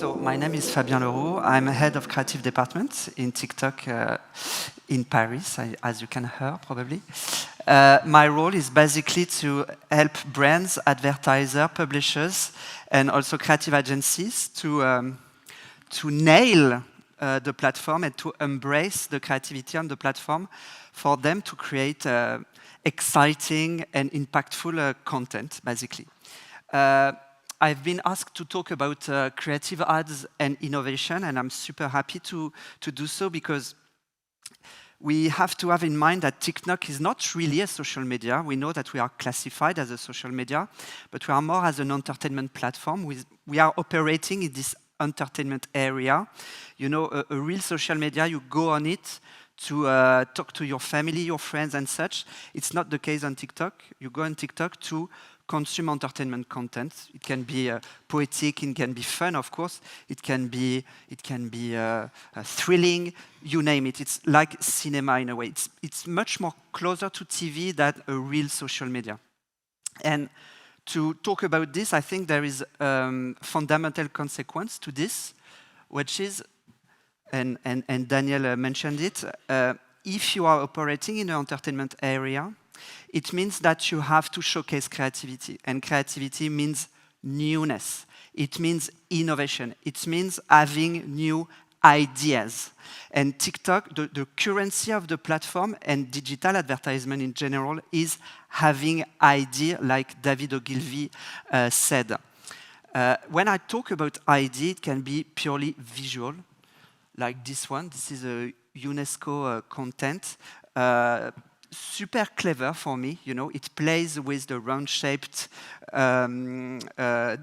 So my name is Fabien Roux. I'm head of creative department in TikTok in Paris, as you can hear probably. My role is basically to help brands, advertisers, publishers, and also creative agencies to nail the platform and to embrace the creativity on the platform for them to create exciting and impactful content, basically. I've been asked to talk about creative ads and innovation, and I'm super happy to do so because we have to have in mind that TikTok is not really a social media. We know that we are classified as a social media, but we are more as an entertainment platform. We are operating in this entertainment area. You know, a real social media, you go on it to talk to your family, your friends and such. It's not the case on TikTok. You go on TikTok to consume entertainment content. It can be poetic, it can be fun, of course. It can be thrilling, you name it. It's like cinema in a way. It's much more closer to TV than a real social media. And to talk about this, I think there is a fundamental consequence to this, which is, and Daniel mentioned it, if you are operating in an entertainment area, it means that you have to showcase creativity. And creativity means newness. It means innovation. It means having new ideas. And TikTok, the currency of the platform and digital advertisement in general is having idea, like David Ogilvy said. When I talk about idea, it can be purely visual, like this one. This is a UNESCO content. Super clever for me, you know, it plays with the round-shaped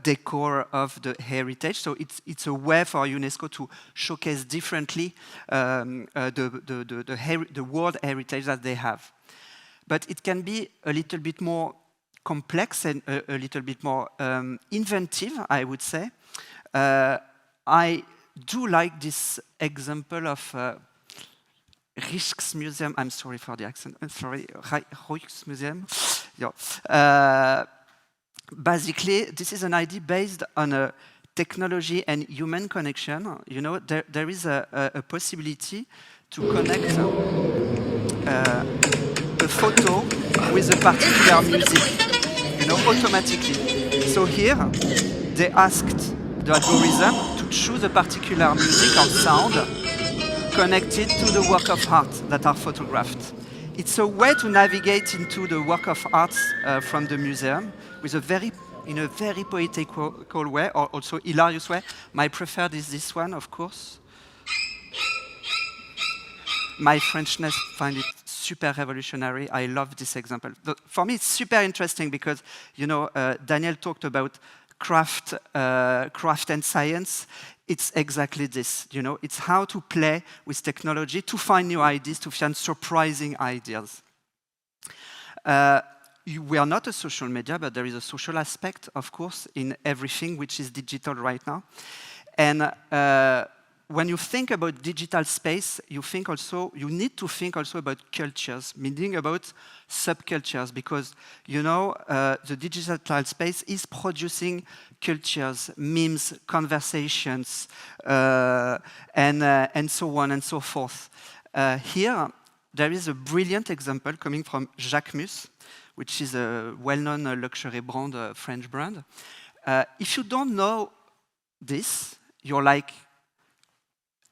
decor of the heritage. So it's a way for UNESCO to showcase differently the world heritage that they have. But it can be a little bit more complex and a little bit more inventive, I would say. I do like this example of Rijksmuseum, I'm sorry for the accent, I'm sorry, Rijksmuseum. Yeah. Basically, this is an idea based on a technology and human connection. You know, there is a possibility to connect a photo with a particular music, you know, automatically. So here, they asked the algorithm to choose a particular music or sound connected to the work of art that are photographed. It's a way to navigate into the work of art from the museum with in a very poetical way, or also hilarious way. My preferred is this one, of course. My Frenchness find it super revolutionary. I love this example. For me, it's super interesting because, you know, Daniel talked about craft and science. It's exactly this, you know, it's how to play with technology to find new ideas, to find surprising ideas. We are not a social media, but there is a social aspect, of course, in everything which is digital right now. And when you think about digital space, you need to think also about cultures, meaning about subcultures, because, you know, the digital space is producing cultures, memes, conversations, and so on and so forth. Here, there is a brilliant example coming from Jacquemus, which is a well-known luxury brand, French brand. If you don't know this, you're like,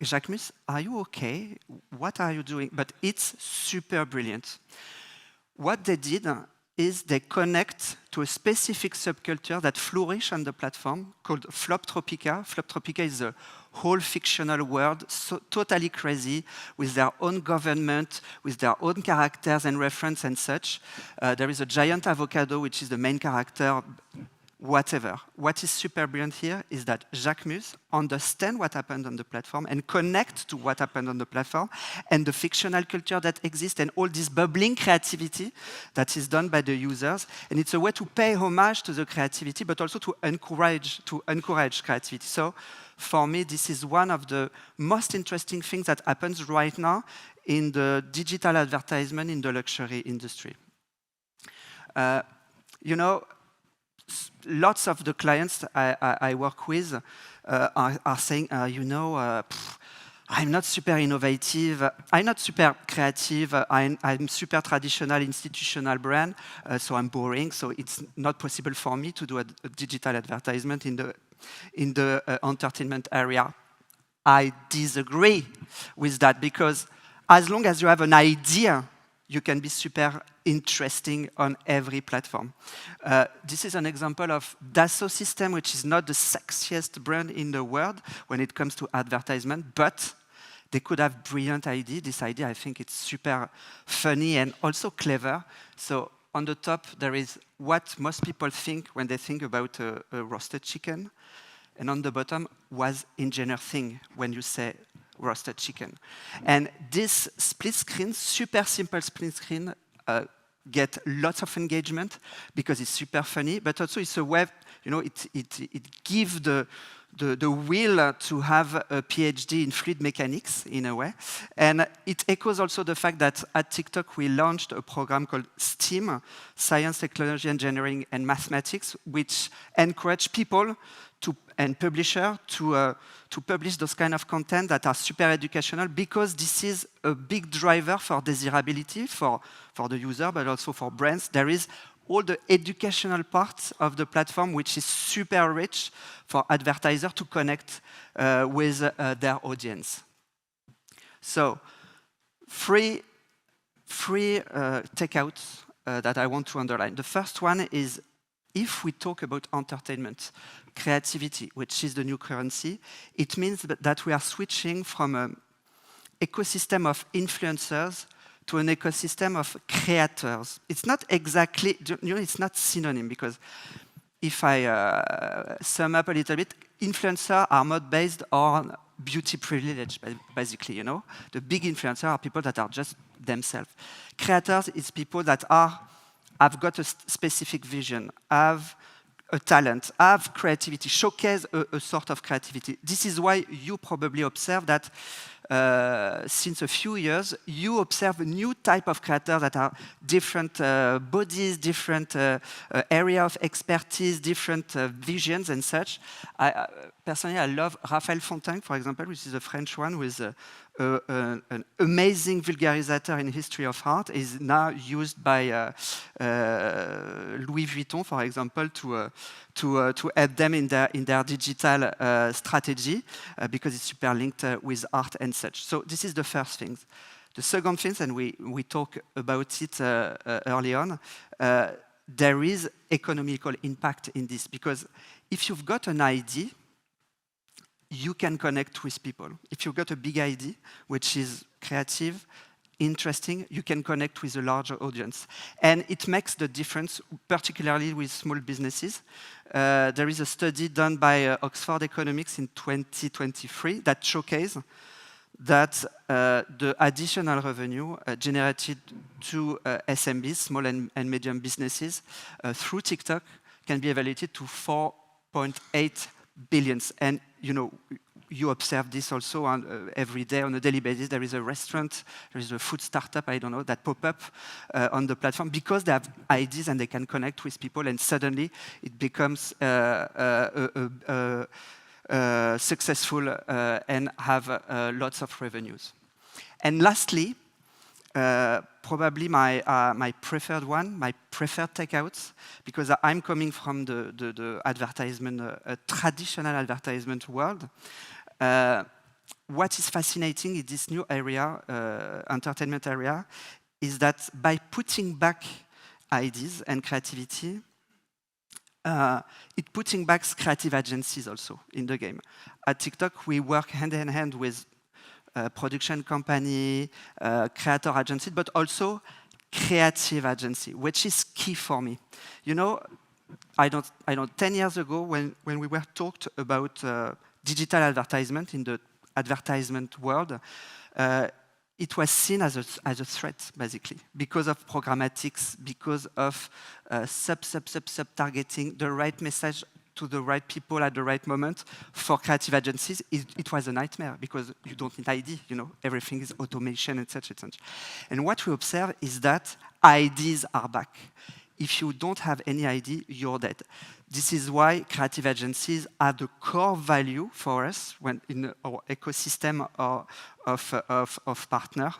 Jacquemus, are you okay? What are you doing? But it's super brilliant. What they did is they connect to a specific subculture that flourished on the platform called Floptropica. Floptropica is a whole fictional world, so totally crazy, with their own government, with their own characters and reference and such. There is a giant avocado, which is the main character, whatever. What is super brilliant here is that Jacquemus understands what happened on the platform and connect to what happened on the platform and the fictional culture that exists and all this bubbling creativity that is done by the users. And it's a way to pay homage to the creativity, but also to encourage creativity. So for me, this is one of the most interesting things that happens right now in the digital advertisement in the luxury industry. You know, lots of the clients I work with are saying, I'm not super innovative, I'm not super creative, I'm super traditional institutional brand, so I'm boring, so it's not possible for me to do a digital advertisement in the entertainment area. I disagree with that, because as long as you have an idea, you can be super interesting on every platform. This is an example of Dassault System, which is not the sexiest brand in the world when it comes to advertisement, but they could have brilliant idea. This idea, I think it's super funny and also clever. So on the top, there is what most people think when they think about a roasted chicken. And on the bottom was engineer thing when you say roasted chicken. And this split screen, super simple split screen, get lots of engagement because it's super funny, but also it's a web, it gives the will to have a PhD in fluid mechanics in a way. And it echoes also the fact that at TikTok we launched a program called STEAM, Science, Technology, Engineering, and Mathematics, which encourage people and publishers to publish those kind of content that are super educational, because this is a big driver for desirability for the user, but also for brands. There is all the educational parts of the platform, which is super rich for advertisers to connect with their audience. So, three takeouts that I want to underline. The first one is, if we talk about entertainment, creativity, which is the new currency, it means that we are switching from an ecosystem of influencers to an ecosystem of creators. It's not exactly, it's not synonym, because if I sum up a little bit, influencers are not based on beauty privilege, basically, The big influencers are people that are just themselves. Creators is people that have got a specific vision, have a talent, have creativity, showcase a sort of creativity. This is why you probably observe that since a few years, you observe a new type of creators that are different bodies, different area of expertise, different visions and such. Personally, I love Raphaël Fontaine, for example, which is a French one, who is an amazing vulgarizer in history of art, is now used by Louis Vuitton, for example, to help them in their digital strategy, because it's super linked with art and such. So this is the first thing. The second thing, and we talked about it early on, there is economical impact in this, because if you've got an idea, you can connect with people. If you've got a big idea, which is creative, interesting, you can connect with a larger audience. And it makes the difference, particularly with small businesses. There is a study done by Oxford Economics in 2023 that showcases that the additional revenue generated to SMBs, small and medium businesses, through TikTok can be evaluated to 4.8 billions. And you observe this also every day on a daily basis. There is a restaurant, there is a food startup, I don't know, that pop up on the platform because they have ideas and they can connect with people, and suddenly it becomes successful and have lots of revenues. And lastly, probably my preferred one, my preferred takeouts, because I'm coming from the advertisement, traditional advertisement world. What is fascinating in this new area, entertainment area, is that by putting back ideas and creativity, it putting back creative agencies also in the game. At TikTok, we work hand in hand with production company, creator agency, but also creative agency, which is key for me. I don't 10 years ago when we were talked about digital advertisement in the advertisement world, it was seen as a threat, basically, because of programmatics, because of sub-targeting, the right message to the right people at the right moment. For creative agencies, it was a nightmare because you don't need ID, everything is automation, etc., etc. And what we observe is that IDs are back. If you don't have any ID, you're dead. This is why creative agencies are the core value for us when in our ecosystem of partner,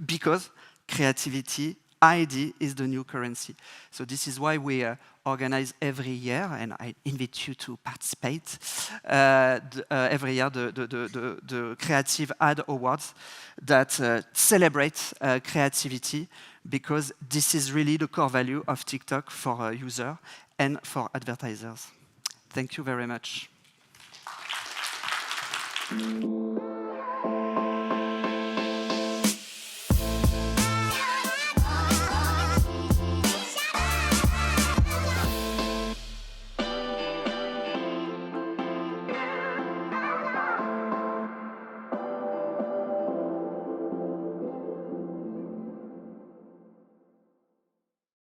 because creativity, ID is the new currency. So this is why we organize every year, and I invite you to participate, every year the Creative Ad Awards that celebrate creativity, because this is really the core value of TikTok for users and for advertisers. Thank you very much.